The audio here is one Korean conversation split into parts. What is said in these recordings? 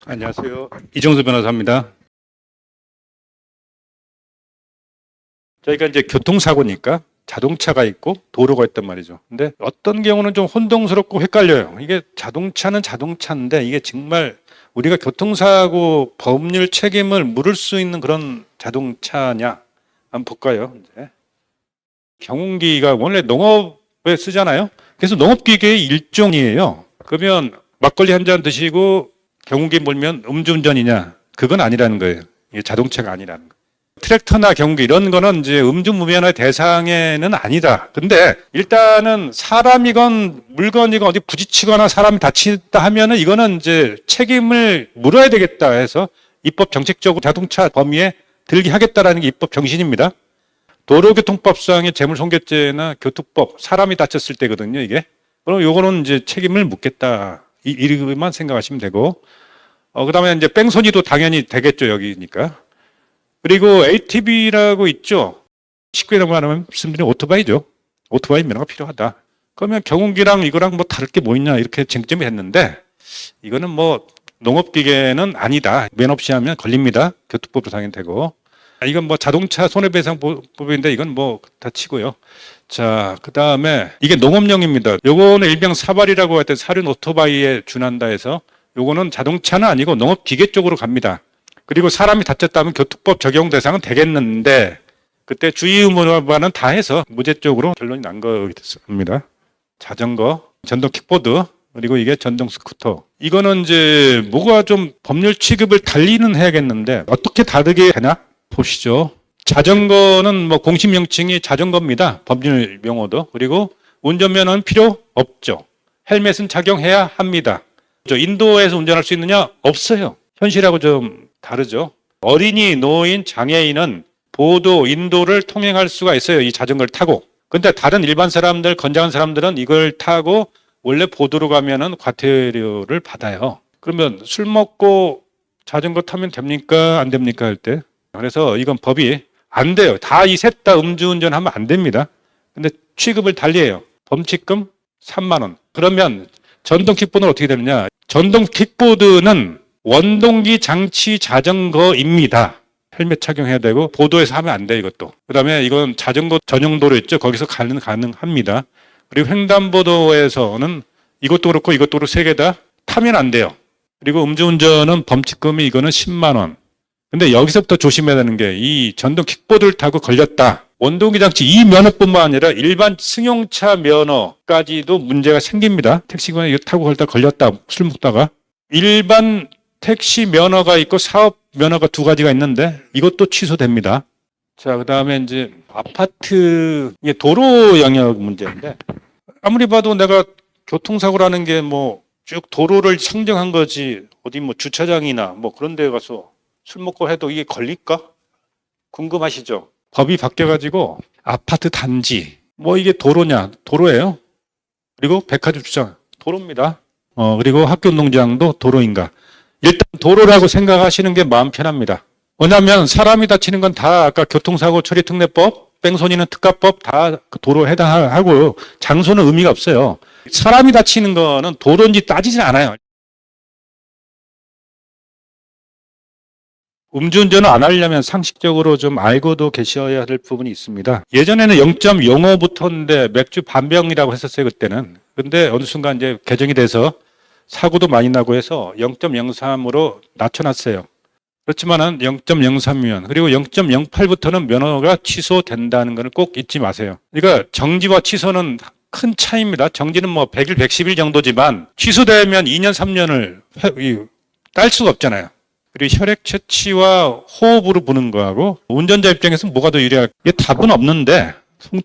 안녕하세요. 이정수 변호사입니다. 저희가 이제 교통사고니까 자동차가 있고 도로가 있단 말이죠. 근데 어떤 경우는 좀 혼동스럽고 헷갈려요. 이게 자동차는 자동차인데 이게 정말 우리가 교통사고 법률 책임을 물을 수 있는 그런 자동차냐? 한번 볼까요? 이제 경운기가 원래 농업에 쓰잖아요. 그래서 농업기계의 일종이에요. 그러면 막걸리 한 잔 드시고 경운기 몰면 음주운전이냐? 그건 아니라는 거예요. 이게 자동차가 아니라는 거예요. 트랙터나 경운기 이런 거는 이제 음주무면허의 대상에는 아니다. 근데 일단은 사람이건 물건이건 어디 부딪히거나 사람이 다치다 하면은 이거는 이제 책임을 물어야 되겠다 해서 입법 정책적으로 자동차 범위에 들게 하겠다라는 게 입법 정신입니다. 도로교통법상의 재물손괴죄나 교통법 사람이 다쳤을 때거든요, 이게. 그럼 요거는 이제 책임을 묻겠다. 이렇게만 생각하시면 되고. 그다음에 이제 뺑소니도 당연히 되겠죠, 여기니까. 그리고 ATV라고 있죠. 쉽게 말하면 말씀드리면 오토바이죠. 오토바이 면허가 필요하다. 그러면 경운기랑 이거랑 뭐 다를 게 뭐 있냐 이렇게 쟁점이 했는데 이거는 뭐 농업기계는 아니다. 면허 없이 하면 걸립니다. 교통법으로 당연되고. 이건 뭐 자동차 손해배상법인데 이건 뭐 다 치고요. 자, 그다음에 이게 농업용입니다. 요거는 일명 사발이라고 할 때 사륜 오토바이에 준한다 해서 요거는 자동차는 아니고 농업기계 쪽으로 갑니다. 그리고 사람이 다쳤다면 교통법 적용 대상은 되겠는데 그때 주의 의무와는 다 해서 무죄 쪽으로 결론이 난 거였습니다. 자전거, 전동 킥보드, 그리고 이게 전동 스쿠터. 이거는 이제 뭐가 좀 법률 취급을 달리는 해야겠는데 어떻게 다르게 되나 보시죠. 자전거는 뭐 공식 명칭이 자전거입니다. 법률 용어도. 그리고 운전면허는 필요 없죠. 헬멧은 착용해야 합니다. 인도에서 운전할 수 있느냐? 없어요. 현실하고 좀 다르죠. 어린이, 노인, 장애인은 보도, 인도를 통행할 수가 있어요. 이 자전거를 타고. 근데 다른 일반 사람들, 건장한 사람들은 이걸 타고 원래 보도로 가면은 과태료를 받아요. 그러면 술 먹고 자전거 타면 됩니까? 안 됩니까? 할 때. 그래서 이건 법이 안 돼요. 다 이 셋 다 음주운전 하면 안 됩니다. 근데 취급을 달리해요. 범칙금 3만 원. 그러면 전동 킥보드는 어떻게 되느냐? 전동 킥보드는 원동기 장치 자전거입니다. 헬멧 착용해야 되고 보도에서 하면 안 돼 이것도. 그다음에 이건 자전거 전용 도로 있죠. 거기서 가능합니다. 그리고 횡단보도에서는 이것도 그렇고 이것도 그렇고 세 개 다 타면 안 돼요. 그리고 음주운전은 범칙금이 이거는 10만 원. 근데 여기서부터 조심해야 되는 게 이 전동 킥보드를 타고 걸렸다. 원동기 장치 이 면허뿐만 아니라 일반 승용차 면허까지도 문제가 생깁니다. 택시기관에 이거 타고 걸렸다. 술 먹다가. 일반 택시 면허가 있고 사업 면허가 두 가지가 있는데 이것도 취소됩니다. 자, 그다음에 이제 아파트 이게 도로 영역 문제인데 아무리 봐도 내가 교통사고라는 게 뭐 쭉 도로를 상정한 거지 어디 뭐 주차장이나 뭐 그런 데 가서 술 먹고 해도 이게 걸릴까? 궁금하시죠? 법이 바뀌어가지고 아파트 단지 뭐 이게 도로냐? 도로예요. 그리고 백화점 주차장 도로입니다. 그리고 학교 운동장도 도로인가? 일단 도로라고 생각하시는 게 마음 편합니다. 왜냐하면 사람이 다치는 건 다 아까 교통사고 처리특례법, 뺑소니는 특가법 다 도로 해당하고 장소는 의미가 없어요. 사람이 다치는 거는 도로인지 따지진 않아요. 음주운전을 안 하려면 상식적으로 좀 알고도 계셔야 할 부분이 있습니다. 예전에는 0.05부터인데 맥주 반병이라고 했었어요, 그때는. 근데 어느 순간 이제 개정이 돼서 사고도 많이 나고 해서 0.03으로 낮춰놨어요. 그렇지만은 0.03이면 그리고 0.08부터는 면허가 취소된다는 것을 꼭 잊지 마세요. 그러니까 정지와 취소는 큰 차이입니다. 정지는 뭐 100일, 110일 정도지만 취소되면 2년, 3년을 딸 수가 없잖아요. 그리고 혈액 채취와 호흡으로 부는 거하고 운전자 입장에서는 뭐가 더 유리할까? 이게 답은 없는데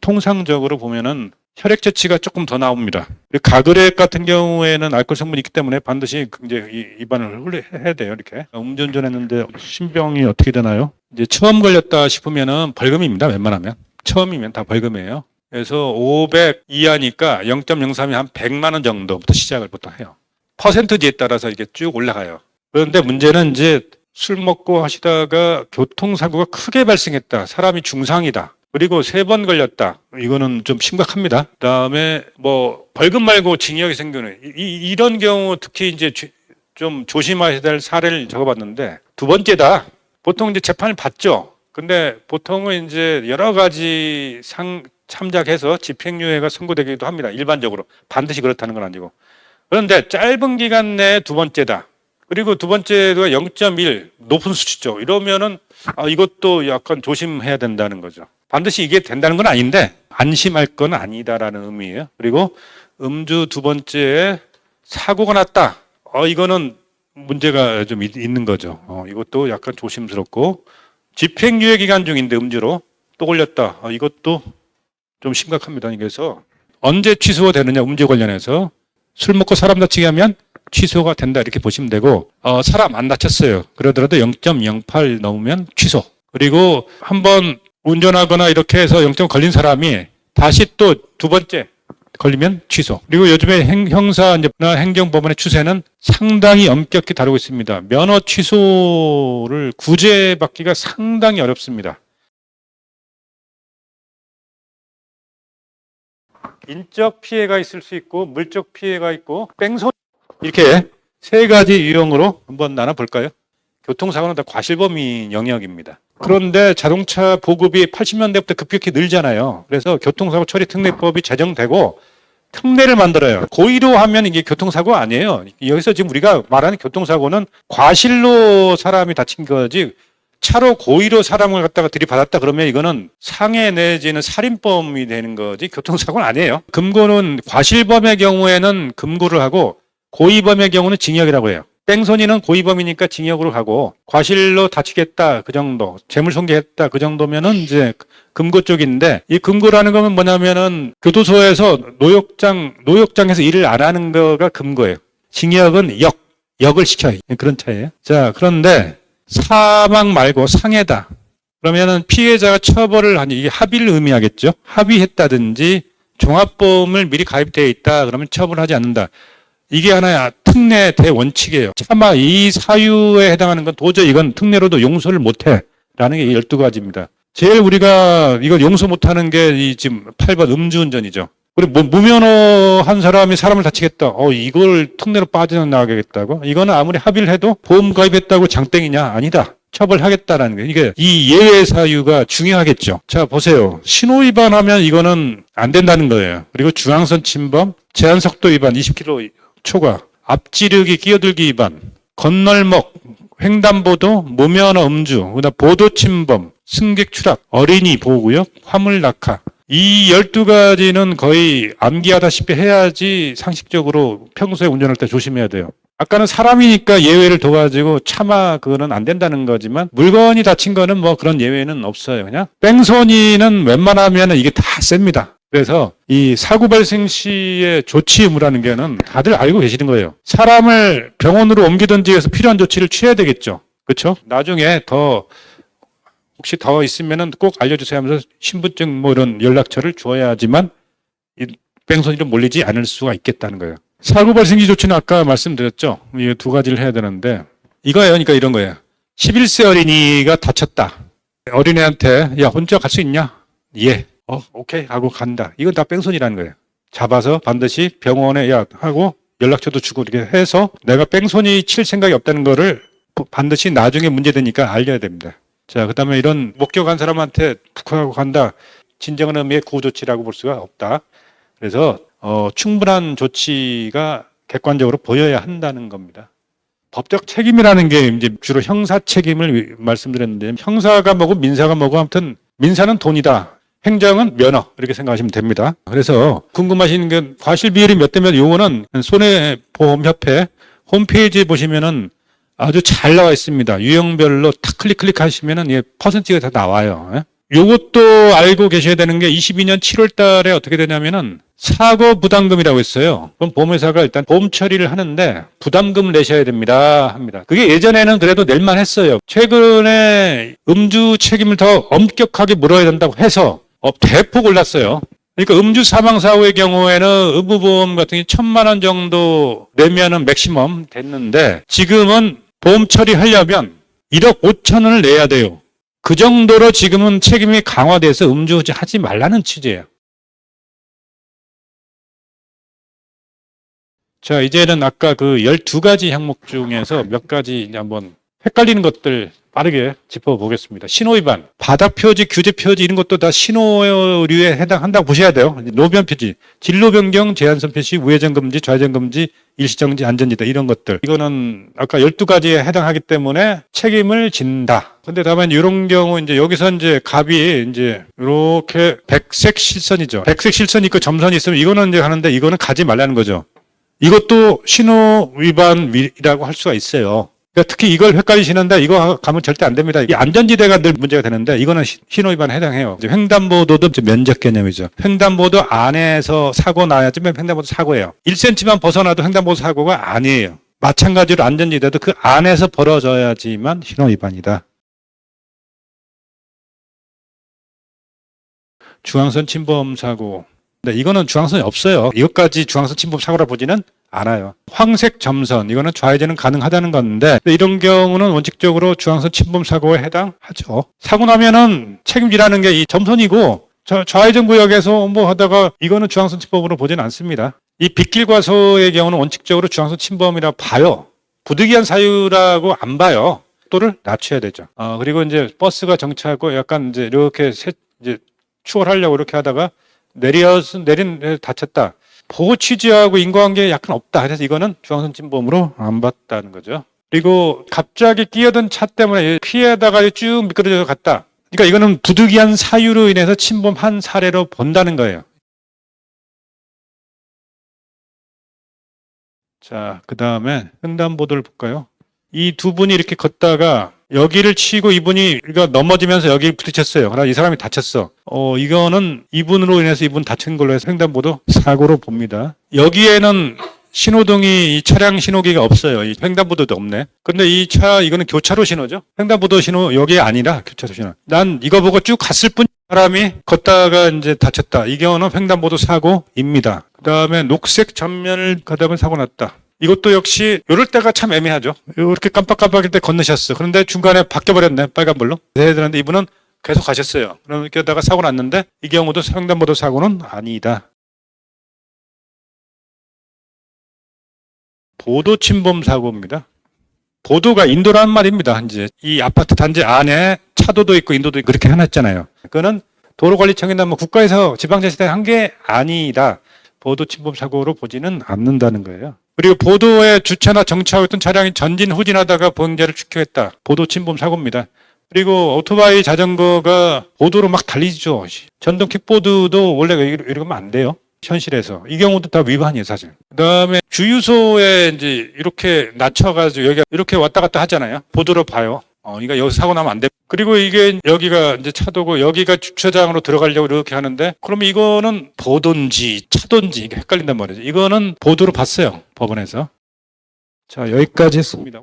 통상적으로 보면은 혈액 채취가 조금 더 나옵니다. 가글액 같은 경우에는 알코올 성분이 있기 때문에 반드시 이제 입안을 해야 돼요. 이렇게 음주운전했는데 신병이 어떻게 되나요? 이제 처음 걸렸다 싶으면은 벌금입니다. 웬만하면 처음이면 다 벌금이에요. 그래서 500 이하니까 0.03이 한 100만 원 정도부터 시작을 보통 해요. 퍼센트지에 따라서 이게 쭉 올라가요. 그런데 문제는 이제 술 먹고 하시다가 교통사고가 크게 발생했다. 사람이 중상이다. 그리고 3번 걸렸다. 이거는 좀 심각합니다. 그다음에 뭐 벌금 말고 징역이 생기는 이런 경우 특히 이제 좀 조심하셔야 될 사례를 적어봤는데 두 번째다. 보통 이제 재판을 받죠. 근데 보통은 이제 여러 가지 참작해서 집행유예가 선고되기도 합니다. 일반적으로 반드시 그렇다는 건 아니고. 그런데 짧은 기간 내에 두 번째다. 그리고 두 번째가 0.1 높은 수치죠. 이러면은 이것도 약간 조심해야 된다는 거죠. 반드시 이게 된다는 건 아닌데 안심할 건 아니다라는 의미예요. 그리고 음주 두 번째에 사고가 났다. 이거는 문제가 좀 있는 거죠. 이것도 약간 조심스럽고 집행유예 기간 중인데 음주로 또 걸렸다. 이것도 좀 심각합니다. 그래서 언제 취소가 되느냐 음주 관련해서 술 먹고 사람 다치게 하면 취소가 된다 이렇게 보시면 되고 사람 안 다쳤어요. 그러더라도 0.08 넘으면 취소. 그리고 한번 운전하거나 이렇게 해서 0점 걸린 사람이 다시 또 두 번째 걸리면 취소. 그리고 요즘에 형사나 행정법원의 추세는 상당히 엄격히 다루고 있습니다. 면허 취소를 구제받기가 상당히 어렵습니다. 인적 피해가 있을 수 있고 물적 피해가 있고 뺑소니 이렇게 세 가지 유형으로 한번 나눠볼까요? 교통사고는 다 과실범위 영역입니다. 그런데 자동차 보급이 80년대부터 급격히 늘잖아요. 그래서 교통사고 처리 특례법이 제정되고 특례를 만들어요. 고의로 하면 이게 교통사고 아니에요. 여기서 지금 우리가 말하는 교통사고는 과실로 사람이 다친 거지 차로 고의로 사람을 갖다가 들이받았다 그러면 이거는 상해 내지는 살인범이 되는 거지 교통사고는 아니에요. 금고는 과실범의 경우에는 금고를 하고 고의범의 경우는 징역이라고 해요. 뺑소니는 고의범이니까 징역으로 가고 과실로 다치겠다 그 정도, 재물손괴했다 그 정도면은 이제 금고 쪽인데 이 금고라는 거는 뭐냐면은 교도소에서 노역장에서 일을 안 하는 거가 금고예요. 징역은 역을 시켜요. 그런 차이예요. 자, 그런데 사망 말고 상해다. 그러면은 피해자가 처벌을 하니 이게 합의를 의미하겠죠. 합의했다든지 종합보험을 미리 가입되어 있다. 그러면 처벌하지 않는다. 이게 하나의 특례 대원칙이에요. 차마 이 사유에 해당하는 건 도저히 이건 특례로도 용서를 못해. 라는 게 12가지입니다. 제일 우리가 이걸 용서 못하는 게 이 지금 8번 음주운전이죠. 그리고 무면허 한 사람이 사람을 다치겠다. 이걸 특례로 빠져나가겠다고? 이거는 아무리 합의를 해도 보험 가입했다고 장땡이냐? 아니다. 처벌하겠다라는 게 이게 이 예외 사유가 중요하겠죠. 자, 보세요. 신호 위반하면 이거는 안 된다는 거예요. 그리고 중앙선 침범, 제한속도 위반 20km 초과, 앞지르기 끼어들기 위반, 건널목, 횡단보도, 무면허 음주, 그다음 보도 침범, 승객 추락, 어린이 보호구역, 화물 낙하. 이 12가지는 거의 암기하다시피 해야지 상식적으로 평소에 운전할 때 조심해야 돼요. 아까는 사람이니까 예외를 둬가지고 차마 그거는 안 된다는 거지만 물건이 다친 거는 뭐 그런 예외는 없어요. 그냥 뺑소니는 웬만하면 이게 다 셉니다. 그래서 이 사고 발생 시의 조치 의무라는 게는 다들 알고 계시는 거예요. 사람을 병원으로 옮기든지 해서 필요한 조치를 취해야 되겠죠. 그렇죠? 나중에 혹시 더 있으면은 꼭 알려주세요 하면서 신분증 뭐 이런 연락처를 줘야지만 이 뺑소니로 몰리지 않을 수가 있겠다는 거예요. 사고 발생 시 조치는 아까 말씀드렸죠. 이 두 가지를 해야 되는데 이거예요. 그러니까 이런 거예요. 11세 어린이가 다쳤다. 어린애한테 야 혼자 갈 수 있냐? 예. 오케이 하고 간다. 이건 다 뺑소니라는 거예요. 잡아서 반드시 병원에 하고 연락처도 주고 이렇게 해서 내가 뺑소니 칠 생각이 없다는 거를 반드시 나중에 문제되니까 알려야 됩니다. 자, 그 다음에 이런 목격한 사람한테 툭하고 간다. 진정한 의미의 구조치라고 볼 수가 없다. 그래서 충분한 조치가 객관적으로 보여야 한다는 겁니다. 법적 책임이라는 게 이제 주로 형사 책임을 말씀드렸는데 형사가 뭐고 민사가 뭐고 아무튼 민사는 돈이다. 행정은 면허 이렇게 생각하시면 됩니다. 그래서 궁금하신 게 과실 비율이 몇 대 몇 요거는 손해보험협회 홈페이지에 보시면은 아주 잘 나와 있습니다. 유형별로 탁 클릭하시면은 예, 퍼센티가 다 나와요. 요것도 알고 계셔야 되는 게 22년 7월 달에 어떻게 되냐면은 사고 부담금이라고 있어요. 그럼 보험회사가 일단 보험 처리를 하는데 부담금을 내셔야 됩니다. 합니다. 그게 예전에는 그래도 낼만 했어요. 최근에 음주 책임을 더 엄격하게 물어야 된다고 해서 대폭 올랐어요. 그러니까 음주 사망사고의 경우에는 의무보험 같은 게 1,000만 원 정도 내면은 맥시멈 됐는데 지금은 보험 처리하려면 1억 5천 원을 내야 돼요. 그 정도로 지금은 책임이 강화돼서 음주하지 말라는 취지예요. 자, 이제는 아까 그 12가지 항목 중에서 몇 가지 이제 한번 헷갈리는 것들 빠르게 짚어보겠습니다. 신호위반, 바닥 표지, 규제 표지 이런 것도 다 신호류에 해당한다고 보셔야 돼요. 노변 표지, 진로 변경, 제한선 표시, 우회전 금지, 좌회전 금지, 일시정지, 안전지대 이런 것들. 이거는 아까 12가지에 해당하기 때문에 책임을 진다. 근데 다만 이런 경우 이제 여기서 이제 갑이 이제 이렇게 백색 실선이죠. 백색 실선이 있고 점선이 있으면 이거는 이제 하는데 이거는 가지 말라는 거죠. 이것도 신호 위반이라고 할 수가 있어요. 그러니까 특히 이걸 헷갈리시는데 이거 가면 절대 안 됩니다. 이 안전지대가 늘 문제가 되는데 이거는 신호 위반에 해당해요. 이제 횡단보도도 면적 개념이죠. 횡단보도 안에서 사고 나야지 횡단보도 사고예요. 1cm만 벗어나도 횡단보도 사고가 아니에요. 마찬가지로 안전지대도 그 안에서 벌어져야지만 신호 위반이다. 중앙선 침범 사고. 근데 이거는 중앙선이 없어요. 이것까지 중앙선 침범 사고라 보지는 않아요. 황색 점선, 이거는 좌회전은 가능하다는 건데 이런 경우는 원칙적으로 중앙선 침범 사고에 해당하죠. 사고 나면은 책임지라는 게 이 점선이고 좌회전 구역에서 뭐 하다가 이거는 중앙선 침범으로 보지는 않습니다. 이 빗길 과소의 경우는 원칙적으로 중앙선 침범이라고 봐요. 부득이한 사유라고 안 봐요. 속도를 낮춰야 되죠. 그리고 이제 버스가 정차하고 약간 이제 이렇게 이제 추월하려고 이렇게 하다가 내린 다쳤다. 보호 취지하고 인과관계 약간 없다. 그래서 이거는 중앙선 침범으로 안 봤다는 거죠. 그리고 갑자기 끼어든 차 때문에 피해다가 쭉 미끄러져 갔다. 그러니까 이거는 부득이한 사유로 인해서 침범한 사례로 본다는 거예요. 자, 그 다음에 횡단보도를 볼까요? 이 두 분이 이렇게 걷다가 여기를 치고 이분이 넘어지면서 여기 부딪혔어요. 그러나 이 사람이 다쳤어. 이거는 이분으로 인해서 이분 다친 걸로 해서 횡단보도 사고로 봅니다. 여기에는 신호등이 이 차량 신호기가 없어요. 이 횡단보도도 없네. 근데 이거는 교차로 신호죠. 횡단보도 신호 여기 아니라 교차로 신호. 난 이거 보고 쭉 갔을 뿐 사람이 걷다가 이제 다쳤다. 이 경우는 횡단보도 사고입니다. 그 다음에 녹색 전면을 가다 보면 사고 났다. 이것도 역시 이럴 때가 참 애매하죠. 이렇게 깜빡깜빡할 때 건너셨어. 그런데 중간에 바뀌어버렸네. 빨간불로. 해야 되는데 이분은 계속 가셨어요. 그럼 이렇게 하다가 사고 났는데 이 경우도 횡단보도 사고는 아니다. 보도 침범 사고입니다. 보도가 인도라는 말입니다. 이제 이 아파트 단지 안에 차도도 있고 인도도 있고 그렇게 해놨잖아요. 그거는 도로관리청이나 뭐 국가에서 지방자치단체 한 게 아니다. 보도 침범 사고로 보지는 않는다는 거예요. 그리고 보도에 주차나 정차하고 있던 차량이 전진 후진하다가 보행자를 축소했다. 보도 침범 사고입니다. 그리고 오토바이 자전거가 보도로 막 달리죠. 전동 킥보드도 원래 이러면 안 돼요. 현실에서. 이 경우도 다 위반이에요, 사실. 그 다음에 주유소에 이제 이렇게 낮춰가지고 여기가 이렇게 왔다 갔다 하잖아요. 보도로 봐요. 그러니까 여기서 사고 나면 안 돼. 그리고 이게 여기가 이제 차도고 여기가 주차장으로 들어가려고 이렇게 하는데 그러면 이거는 보도인지 차도인지 이게 헷갈린단 말이죠. 이거는 보도로 봤어요. 법원에서. 자, 여기까지 했습니다.